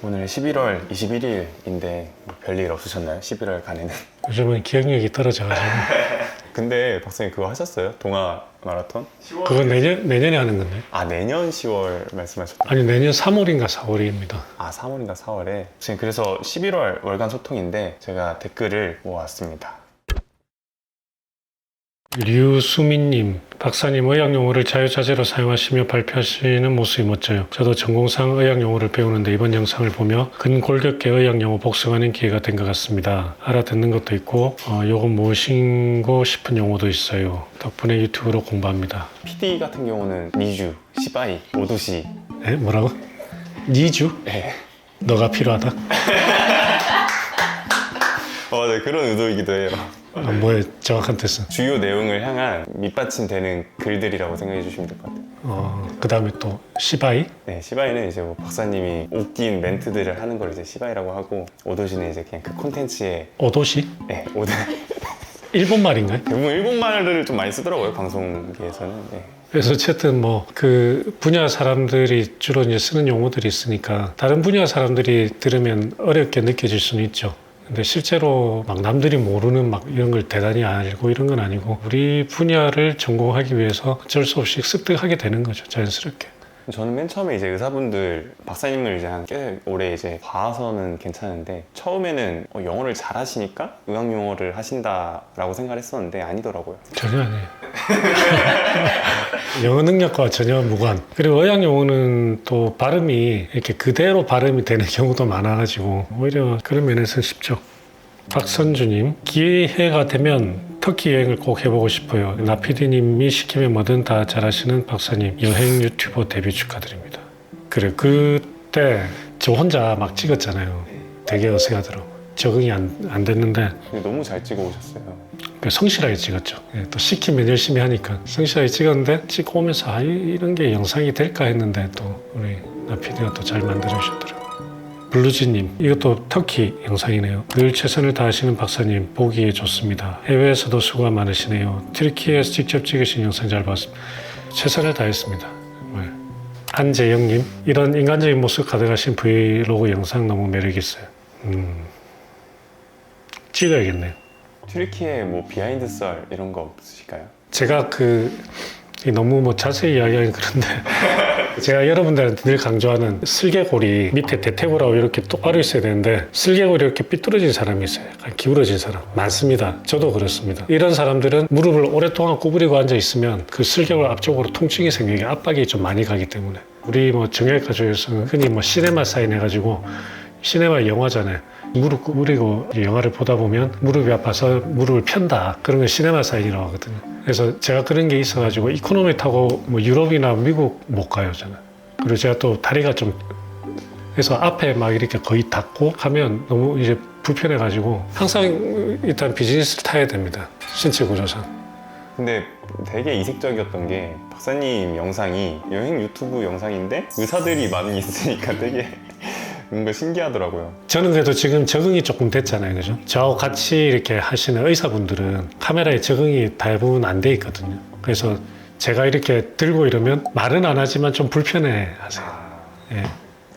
오늘 11월 21일인데 별일 없으셨나요? 11월 간에는. 요즘은 기억력이 떨어져가지고. 근데 박사님 그거 하셨어요? 동아 마라톤? 그거 내년에 하는 건데. 아, 내년 10월 말씀하셨던. 아니, 내년 3월인가 4월입니다. 아, 3월인가 4월에. 지금 그래서 11월 월간 소통인데 제가 댓글을 모았습니다. 류수민님, 박사님 의학용어를 자유자재로 사용하시며 발표하시는 모습이 멋져요. 저도 전공상 의학용어를 배우는데 이번 영상을 보며 근골격계 의학용어 복습하는 기회가 된 것 같습니다. 알아듣는 것도 있고 요건 무엇인고 싶은 용어도 있어요. 덕분에 유튜브로 공부합니다. PD 같은 경우는 니주, 시바이, 오도시. 에? 뭐라고? 니주? 네. 너가 필요하다? 네, 그런 의도이기도 해요. 뭐의 정확한 뜻은? 주요 내용을 향한 밑받침되는 글들이라고 생각해 주시면 될 것 같아요. 그 다음에 또 시바이? 네, 시바이는 이제 뭐 박사님이 웃긴 멘트들을 하는 걸 이제 시바이라고 하고, 오도시는 이제 그냥 그 콘텐츠에. 오도시? 네, 일본 말인가요? 대부분 일본 말을 좀 많이 쓰더라고요, 방송계에서는. 네. 그래서 어쨌든 뭐 그 분야 사람들이 주로 이제 쓰는 용어들이 있으니까 다른 분야 사람들이 들으면 어렵게 느껴질 수는 있죠. 근데 실제로 막 남들이 모르는 막 이런 걸 대단히 알고 이런 건 아니고 우리 분야를 전공하기 위해서 어쩔 수 없이 습득하게 되는 거죠, 자연스럽게. 저는 맨 처음에 이제 의사분들, 박사님을 이제 한 꽤 오래 이제 봐서는 괜찮은데, 처음에는 영어를 잘 하시니까 의학 용어를 하신다라고 생각을 했었는데 아니더라고요. 전혀 아니에요. 영어 능력과 전혀 무관. 그리고 의학 용어는 또 발음이 이렇게 그대로 발음이 되는 경우도 많아가지고 오히려 그런 면에서 쉽죠. 박선주님, 기회가 되면 터키 여행을 꼭 해보고 싶어요. 나피디님이 시키면 뭐든 다 잘하시는 박사님, 여행 유튜버 데뷔 축하드립니다. 그래, 그때 저 혼자 막 찍었잖아요. 되게 어색하더라고. 적응이 안 됐는데 근데 너무 잘 찍어 오셨어요. 성실하게 찍었죠. 또 시키면 열심히 하니까 성실하게 찍었는데 찍고 오면서 이런 게 영상이 될까 했는데 또 우리 나피디가 또 잘 만들어 주셨더라고요. 블루지님, 이것도 터키 영상이네요. 늘 최선을 다하시는 박사님, 보기에 좋습니다. 해외에서도 수고가 많으시네요. 튀르키예에서 직접 찍으신 영상 잘 봤습니다. 최선을 다했습니다. 정말. 안재영님, 이런 인간적인 모습 가득하신 브이로그 영상 너무 매력있어요. 찍어야겠네요. 튀르키예 뭐 비하인드 썰 이런 거 없으실까요? 제가 너무 뭐 자세히 이야기하기 그런데 제가 여러분들한테 늘 강조하는 슬개골이 밑에 대퇴골하고 이렇게 똑바로 있어야 되는데 슬개골이 이렇게 삐뚤어진 사람이 있어요. 약간 기울어진 사람 많습니다. 저도 그렇습니다. 이런 사람들은 무릎을 오랫동안 구부리고 앉아 있으면 그 슬개골 앞쪽으로 통증이 생기게 압박이 좀 많이 가기 때문에 우리 뭐 정형외과 쪽에서는 흔히 뭐 시네마 사인 해가지고 시네마 영화잖아요. 무릎 구부리고 영화를 보다 보면 무릎이 아파서 무릎을 편다. 그런 걸 시네마 사인이라고 하거든요. 그래서 제가 그런 게 있어가지고 이코노미 타고 뭐 유럽이나 미국 못 가요, 저는. 그리고 제가 또 다리가 좀 그래서 앞에 막 이렇게 거의 닿고 하면 너무 이제 불편해가지고 항상 일단 비즈니스를 타야 됩니다. 신체 구조상. 근데 되게 이색적이었던 게 박사님 영상이 여행 유튜브 영상인데 의사들이 많이 있으니까 되게 뭔가 신기하더라고요. 저는 그래도 지금 적응이 조금 됐잖아요, 그죠? 저하고 같이 이렇게 하시는 의사분들은 카메라에 적응이 대부분 안 돼 있거든요. 그래서 제가 이렇게 들고 이러면 말은 안 하지만 좀 불편해 하세요. 예.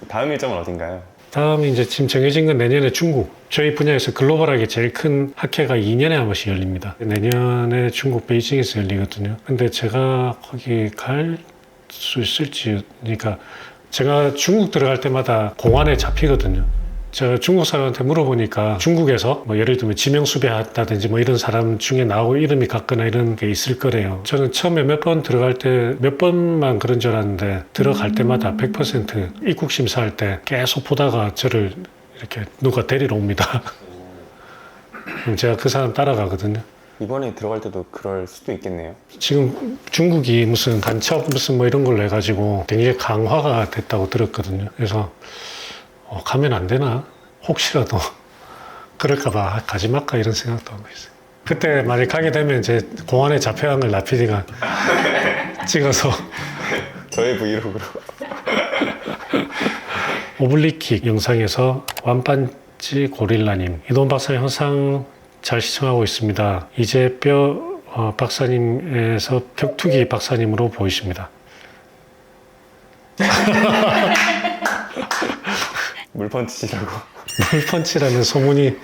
다음 일정은 어딘가요? 다음이 이제 지금 정해진 건 내년에 중국. 저희 분야에서 글로벌하게 제일 큰 학회가 2년에 한 번씩 열립니다. 내년에 중국 베이징에서 열리거든요. 근데 제가 거기 갈 수 있을지, 그러니까 제가 중국 들어갈 때마다 공안에 잡히거든요. 제가 중국 사람한테 물어보니까 중국에서 뭐 예를 들면 지명수배했다든지 뭐 이런 사람 중에 나오고 이름이 같거나 이런 게 있을 거래요. 저는 처음에 몇 번 들어갈 때 몇 번만 그런 줄 알았는데 들어갈 때마다 100% 입국 심사할 때 계속 보다가 저를 이렇게 누가 데리러 옵니다. 그럼 제가 그 사람 따라가거든요. 이번에 들어갈 때도 그럴 수도 있겠네요. 지금 중국이 무슨 간첩 무슨 뭐 이런 걸로 해가지고 굉장히 강화가 됐다고 들었거든요. 그래서 가면 안 되나? 혹시라도 그럴까봐 가지 말까 이런 생각도 하고 있어요. 그때 만약 가게 되면 제 공안에 잡혀간 걸 나피디가 찍어서 저의 브이로그로. 오블리킥 영상에서 완판지 고릴라님, 이동 박사님 항상 잘 시청하고 있습니다. 이제 박사님에서 격투기 박사님으로 보이십니다. 물펀치라고. 물펀치라는 소문이.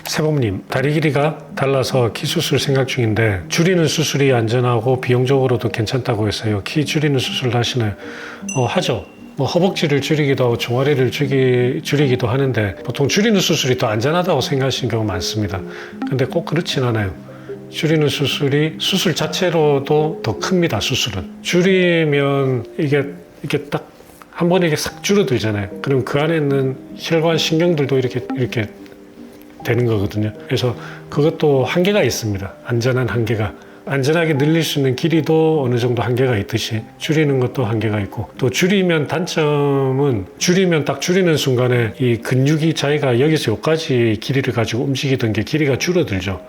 세범님, 다리 길이가 달라서 키 수술 생각 중인데 줄이는 수술이 안전하고 비용적으로도 괜찮다고 했어요. 키 줄이는 수술을 하시나요? 하죠. 뭐 허벅지를 줄이기도 하고 종아리를 줄이기도 하는데 보통 줄이는 수술이 더 안전하다고 생각하시는 경우가 많습니다. 근데 꼭 그렇진 않아요. 줄이는 수술이 수술 자체로도 더 큽니다. 수술은 줄이면 이게 딱 한 번에 이게 싹 줄어들잖아요. 그럼 그 안에 있는 혈관 신경들도 이렇게 되는 거거든요. 그래서 그것도 한계가 있습니다. 안전한 한계가. 안전하게 늘릴 수 있는 길이도 어느 정도 한계가 있듯이 줄이는 것도 한계가 있고, 또 줄이면 단점은 줄이면 딱 줄이는 순간에 이 근육이 자기가 여기서 여기까지 길이를 가지고 움직이던 게 길이가 줄어들죠.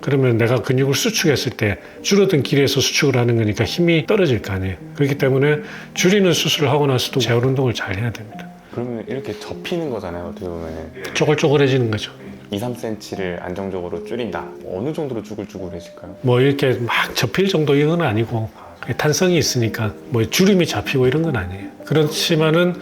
그러면 내가 근육을 수축했을 때 줄어든 길이에서 수축을 하는 거니까 힘이 떨어질 거 아니에요. 그렇기 때문에 줄이는 수술을 하고 나서도 재활 운동을 잘 해야 됩니다. 그러면 이렇게 접히는 거잖아요. 어떻게 보면 쪼글쪼글해지는 거죠. 2, 3cm를 안정적으로 줄인다. 어느 정도로 쭈글쭈글해질까요? 뭐 이렇게 막 접힐 정도 이건 아니고 탄성이 있으니까 뭐 주름이 잡히고 이런 건 아니에요. 그렇지만은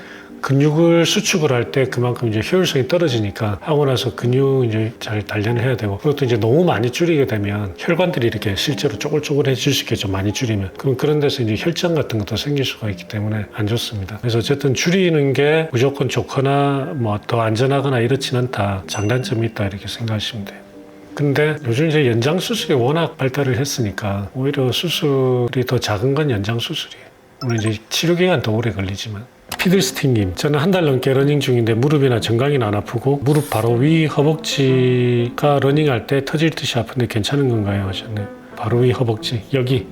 근육을 수축을 할 때 그만큼 이제 효율성이 떨어지니까 하고 나서 근육 이제 잘 단련해야 되고, 그것도 이제 너무 많이 줄이게 되면 혈관들이 이렇게 실제로 쪼글쪼글해질 수 있겠죠. 많이 줄이면. 그럼 그런 데서 이제 혈장 같은 것도 생길 수가 있기 때문에 안 좋습니다. 그래서 어쨌든 줄이는 게 무조건 좋거나 뭐 더 안전하거나 이렇진 않다. 장단점이 있다 이렇게 생각하시면 돼요. 근데 요즘 이제 연장 수술이 워낙 발달을 했으니까 오히려 수술이 더 작은 건 연장 수술이에요. 물론 이제 치료 기간 더 오래 걸리지만. 피들스틱님, 저는 한 달 넘게 러닝 중인데 무릎이나 정강이는 안 아프고 무릎 바로 위 허벅지가 러닝할 때 터질 듯이 아픈데 괜찮은 건가요? 하셨네요. 바로 위 허벅지 여기.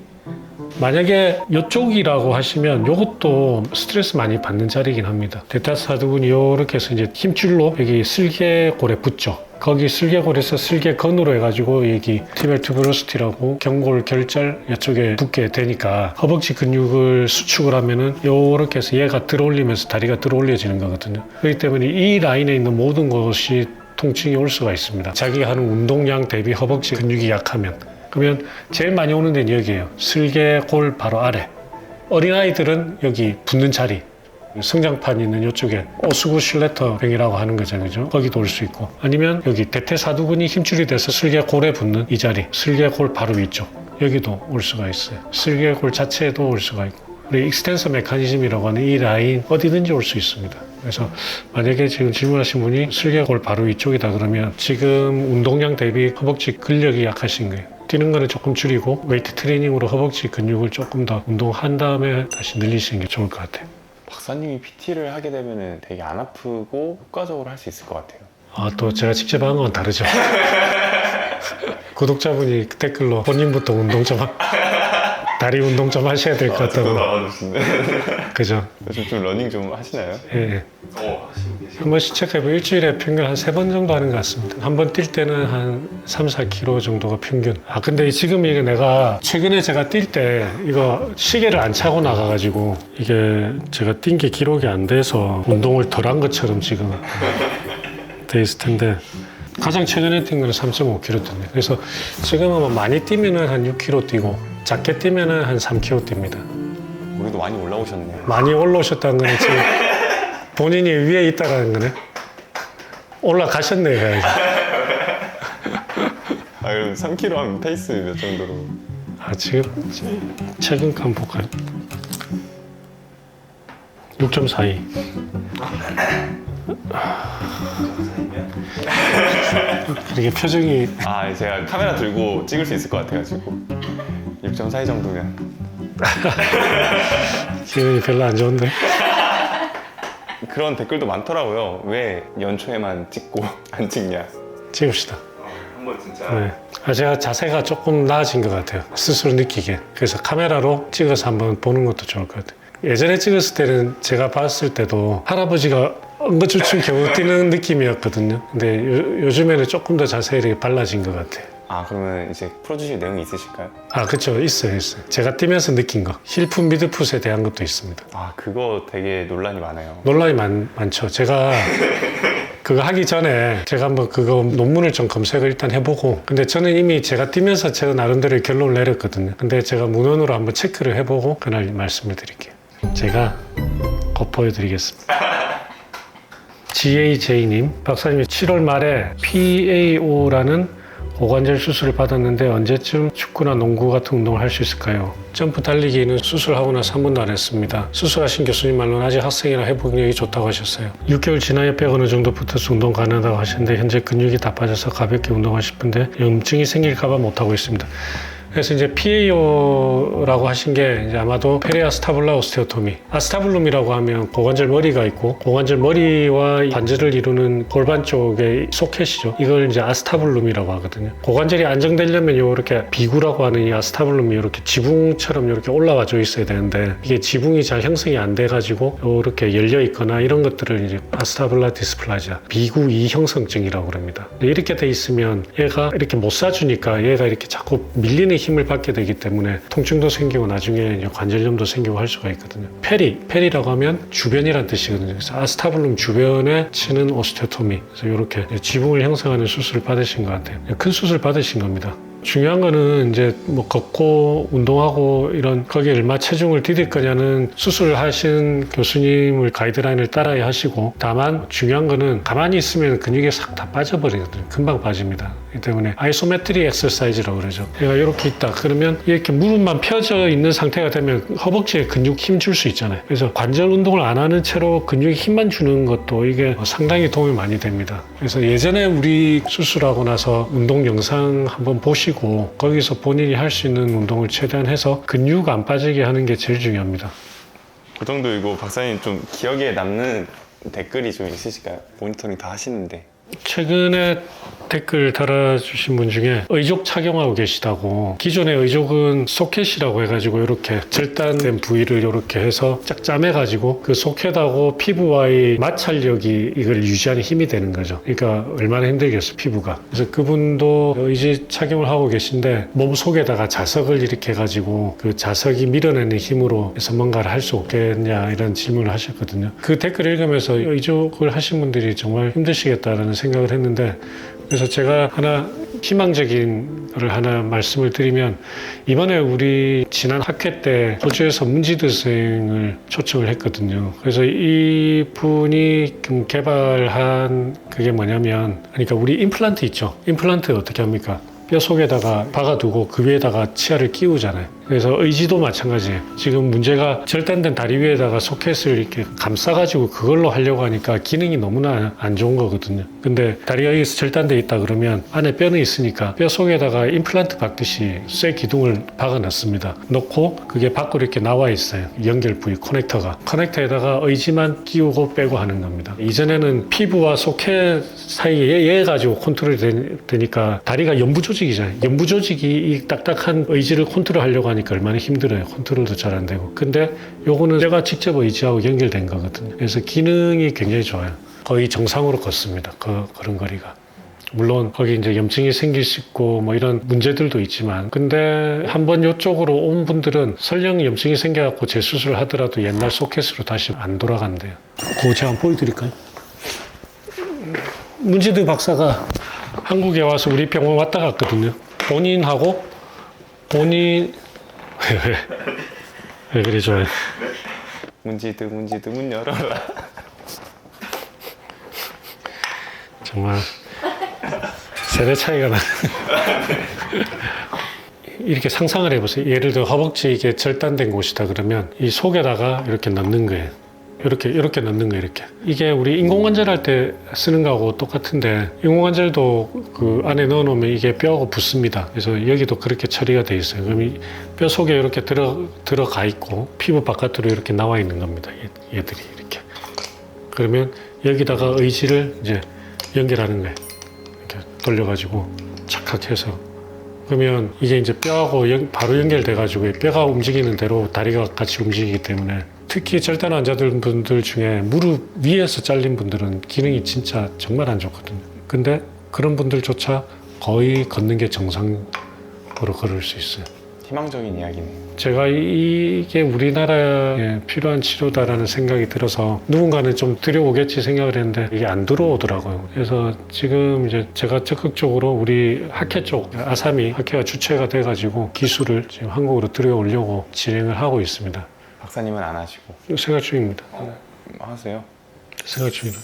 만약에 이쪽이라고 하시면 이것도 스트레스 많이 받는 자리이긴 합니다. 대퇴사두근이 이렇게 해서 이제 힘줄로 여기 슬개골에 붙죠. 거기 슬개골에서 슬개건으로 해가지고 여기 티bial tuberosity라고 경골 결절 이쪽에 붙게 되니까 허벅지 근육을 수축을 하면은 이렇게 해서 얘가 들어올리면서 다리가 들어올려지는 거거든요. 그렇기 때문에 이 라인에 있는 모든 것이 통증이 올 수가 있습니다. 자기가 하는 운동량 대비 허벅지 근육이 약하면. 그러면 제일 많이 오는 데는 여기예요. 슬개골 바로 아래. 어린아이들은 여기 붙는 자리. 성장판 있는 이쪽에 오스구슐레터 병이라고 하는 거죠, 그죠? 거기도 올 수 있고, 아니면 여기 대퇴사두근이 힘줄이 돼서 슬개골에 붙는 이 자리, 슬개골 바로 위쪽 여기도 올 수가 있어요. 슬개골 자체에도 올 수가 있고, 우리 익스텐서 메커니즘이라고 하는 이 라인 어디든지 올 수 있습니다. 그래서 만약에 지금 질문하신 분이 슬개골 바로 위쪽이다 그러면 지금 운동량 대비 허벅지 근력이 약하신 거예요. 뛰는 거는 조금 줄이고 웨이트 트레이닝으로 허벅지 근육을 조금 더 운동한 다음에 다시 늘리시는 게 좋을 것 같아요. 박사님이 PT를 하게 되면 되게 안 아프고 효과적으로 할 수 있을 것 같아요. 또 제가 직접 하는 건 다르죠. 구독자분이 댓글로 본인부터 운동 좀 다리 운동 좀 하셔야 될 것 같다고. 그죠? 요즘 좀 러닝 좀 하시나요? 예. 한 번씩 체크해보면 일주일에 평균 한 3번 정도 하는 것 같습니다. 한 번 뛸 때는 한 3, 4km 정도가 평균. 근데 지금 이게 내가 최근에 제가 뛸 때 이거 시계를 안 차고 나가가지고 이게 제가 뛴 게 기록이 안 돼서 운동을 덜 한 것처럼 지금 돼 있을 텐데, 가장 최근에 뛴 거는 3.5km던데. 그래서 지금은 많이 뛰면은 한 6km 뛰고 작게 뛰면은 한 3km 뜁니다. 우리도 많이 올라오셨네요. 많이 올라오셨다는 거는 지금 본인이 위에 있다는 거네. 올라가셨네요. 그럼 3km 하면 페이스 몇 정도로? 지금 최근 거 한번 볼까요? 6.42. 이게 표정이 제가 카메라 들고 찍을 수 있을 것 같아가지고 6.42 정도면 기분이 별로 안 좋은데. 그런 댓글도 많더라고요. 왜 연초에만 찍고 안 찍냐. 찍읍시다. 한번 진짜. 네. 제가 자세가 조금 나아진 것 같아요. 스스로 느끼게. 그래서 카메라로 찍어서 한번 보는 것도 좋을 것 같아요. 예전에 찍었을 때는 제가 봤을 때도 할아버지가 엉거주춤 겨우 뛰는 느낌이었거든요. 근데 요즘에는 조금 더 자세히 발라진 것 같아요. 그러면 이제 풀어주실 내용이 있으실까요? 그렇죠. 있어요. 제가 뛰면서 느낀 거. 힐풋, 미드풋에 대한 것도 있습니다. 그거 되게 논란이 많아요. 논란이 많죠. 제가 그거 하기 전에 제가 한번 그거 논문을 좀 검색을 일단 해보고, 근데 저는 이미 제가 뛰면서 제가 나름대로 결론을 내렸거든요. 근데 제가 문헌으로 한번 체크를 해보고 그날 말씀을 드릴게요. 제가 거포해드리겠습니다. GAJ님, 박사님이 7월 말에 PAO라는 고관절 수술을 받았는데 언제쯤 축구나 농구 같은 운동을 할 수 있을까요? 점프 달리기는 수술하고 나서 한 번도 안 했습니다. 수술하신 교수님 말로는 아직 학생이라 회복력이 좋다고 하셨어요. 6개월 지나야 뼈가 어느 정도 붙어서 운동 가능하다고 하시는데 현재 근육이 다 빠져서 가볍게 운동하고 싶은데 염증이 생길까봐 못하고 있습니다. 그래서 이제 PAO라고 하신 게 이제 아마도 페리아스타블라 오스테오토미. 아스타블룸이라고 하면 고관절 머리가 있고 고관절 머리와 관절을 이루는 골반 쪽에 소켓이죠. 이걸 이제 아스타블룸이라고 하거든요. 고관절이 안정되려면 이렇게 비구라고 하는 이 아스타블룸이 이렇게 지붕처럼 이렇게 올라와져 있어야 되는데 이게 지붕이 잘 형성이 안 돼가지고 이렇게 열려 있거나 이런 것들을 이제 아스타블라 디스플라지아 비구 이형성증이라고 그럽니다. 이렇게 돼 있으면 얘가 이렇게 못 쏴주니까 얘가 이렇게 자꾸 밀리는 힘을 받게 되기 때문에 통증도 생기고 나중에 관절염도 생기고 할 수가 있거든요. 페리라고 하면 주변이란 뜻이거든요. 그래서 아스타블룸 주변에 치는 오스테오토미. 그래서 이렇게 지붕을 형성하는 수술을 받으신 것 같아요. 큰 수술 받으신 겁니다. 중요한 거는 이제 뭐 걷고 운동하고 이런 거기에 얼마 체중을 디딜 거냐는 수술을 하신 교수님을 가이드라인을 따라야 하시고 다만 중요한 거는 가만히 있으면 근육이 싹 다 빠져버리거든요. 금방 빠집니다. 그렇기 때문에 아이소메트리 엑서사이즈라고 그러죠. 얘가 이렇게 있다. 그러면 이렇게 무릎만 펴져 있는 상태가 되면 허벅지에 근육 힘 줄 수 있잖아요. 그래서 관절 운동을 안 하는 채로 근육에 힘만 주는 것도 이게 상당히 도움이 많이 됩니다. 그래서 예전에 우리 수술하고 나서 운동 영상 한번 보시고 거기서 본인이 할 수 있는 운동을 최대한 해서 근육 안 빠지게 하는 게 제일 중요합니다. 그 정도이고 박사님 좀 기억에 남는 댓글이 좀 있으실까요? 모니터링 다 하시는데. 최근에 댓글 달아주신 분 중에 의족 착용하고 계시다고. 기존의 의족은 소켓이라고 해가지고 이렇게 절단된 부위를 이렇게 해서 짝짬해가지고 그 소켓하고 피부와의 마찰력이 이걸 유지하는 힘이 되는 거죠. 그러니까 얼마나 힘들겠어 피부가. 그래서 그분도 의지 착용을 하고 계신데 몸 속에다가 자석을 이렇게 해가지고 그 자석이 밀어내는 힘으로 해서 뭔가를 할 수 없겠냐 이런 질문을 하셨거든요. 그 댓글 읽으면서 의족을 하신 분들이 정말 힘드시겠다라는 생각을 했는데 그래서 제가 하나 희망적인 걸 하나 말씀을 드리면 이번에 우리 지난 학회 때 호주에서 문지드 선생을 초청을 했거든요. 그래서 이분이 개발한 그게 뭐냐면 그러니까 우리 임플란트 있죠. 임플란트 어떻게 합니까? 뼈 속에다가 박아두고 그 위에다가 치아를 끼우잖아요. 그래서 의지도 마찬가지예요. 지금 문제가 절단된 다리 위에다가 소켓을 이렇게 감싸가지고 그걸로 하려고 하니까 기능이 너무나 안 좋은 거거든요. 근데 다리가 여기서 절단돼 있다 그러면 안에 뼈는 있으니까 뼈 속에다가 임플란트 박듯이 쇠 기둥을 박아놨습니다. 놓고 그게 밖으로 이렇게 나와 있어요. 연결 부위 커넥터에다가 의지만 끼우고 빼고 하는 겁니다. 이전에는 피부와 소켓 사이에 얘 가지고 컨트롤이 되니까 다리가 연부 조직이잖아요. 연부 조직이 이 딱딱한 의지를 컨트롤하려고 하니까 얼마나 힘들어요. 컨트롤도 잘 안 되고. 근데 요거는 뼈가 직접 의지하고 연결된 거거든요. 그래서 기능이 굉장히 좋아요. 거의 정상으로 걷습니다. 그런 거리가. 물론 거기 이제 염증이 생길 수 있고 뭐 이런 문제들도 있지만 근데 한번 이쪽으로 온 분들은 설령 염증이 생겨갖고 재수술을 하더라도 옛날 소켓으로 다시 안 돌아간대요. 그거 제가 한번 보여드릴까요? 문지드 박사가 한국에 와서 우리 병원 왔다 갔거든요. 본인 왜 그래 좋아요. 문지드 문 열어라. 정말 세대 차이가 나는. 이렇게 상상을 해보세요. 예를 들어 허벅지 이게 절단된 곳이다 그러면 이 속에다가 이렇게 넣는 거예요. 이렇게 넣는 거예요. 이렇게. 이게 우리 인공관절 할 때 쓰는 거하고 똑같은데 인공관절도 그 안에 넣어놓으면 이게 뼈하고 붙습니다. 그래서 여기도 그렇게 처리가 돼 있어요. 그럼 이 뼈 속에 이렇게 들어가 있고 피부 바깥으로 이렇게 나와 있는 겁니다. 얘들이 이렇게. 그러면 여기다가 의지를 이제 연결하는 거예요. 이렇게 돌려가지고 착각해서. 그러면 이게 이제 뼈하고 바로 연결돼가지고 뼈가 움직이는 대로 다리가 같이 움직이기 때문에 특히 절단 환자분들 중에 무릎 위에서 잘린 분들은 기능이 진짜 정말 안 좋거든요. 근데 그런 분들조차 거의 걷는 게 정상으로 걸을 수 있어요. 희망적인 이야기네요. 제가 이게 우리나라에 필요한 치료다라는 생각이 들어서 누군가는 좀 들여오겠지 생각을 했는데 이게 안 들어오더라고요. 그래서 지금 이제 제가 적극적으로 우리 학회 쪽 아사미 학회가 주체가 돼가지고 기술을 지금 한국으로 들여오려고 진행을 하고 있습니다. 박사님은 안 하시고. 생각 중입니다. 하세요? 생각 중이라.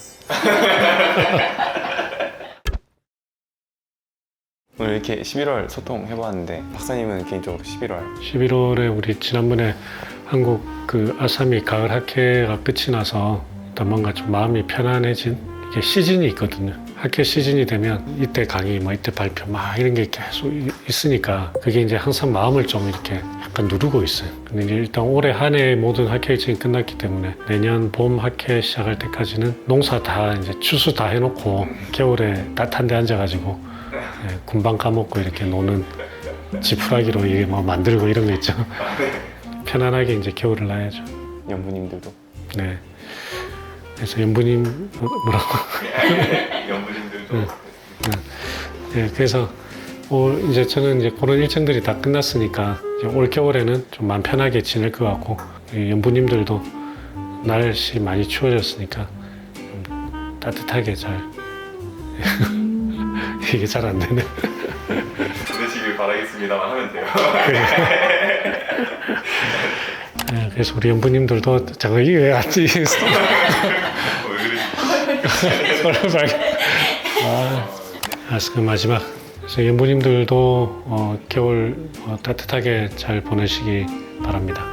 오늘 이렇게 11월 소통해봤는데 박사님은 개인적으로 11월에 우리 지난번에 한국 그 아사미 가을 학회가 끝이 나서 일단 뭔가 좀 마음이 편안해진 이게 시즌이 있거든요. 학회 시즌이 되면 이때 강의, 뭐 이때 발표 막 이런 게 계속 있으니까 그게 이제 항상 마음을 좀 이렇게 약간 누르고 있어요. 근데 이제 일단 올해 한 해 모든 학회 일정이 끝났기 때문에 내년 봄 학회 시작할 때까지는 농사 다 이제 추수 다 해놓고 겨울에 따뜻한 데 앉아가지고 예, 군방 까먹고 이렇게 노는 지푸라기로 이게 뭐 만들고 이런 거 있죠. 편안하게 이제 겨울을 나야죠. 연부님들도 네. 그래서 연부님 뭐라고? 연부님들도 네, 그래서 이제 저는 이제 그런 일정들이 다 끝났으니까 이제 올 겨울에는 좀 마음 편하게 지낼 것 같고 이 연부님들도 날씨 많이 추워졌으니까 좀 따뜻하게 잘 이게 잘 안 되네. 보내시길 바라겠습니다만 하면 돼요. 네, 그래서 우리 연부님들도 잠깐 이게 왜 앉지? 알았어, 그 마지막. 그래서 연부님들도 겨울 따뜻하게 잘 보내시기 바랍니다.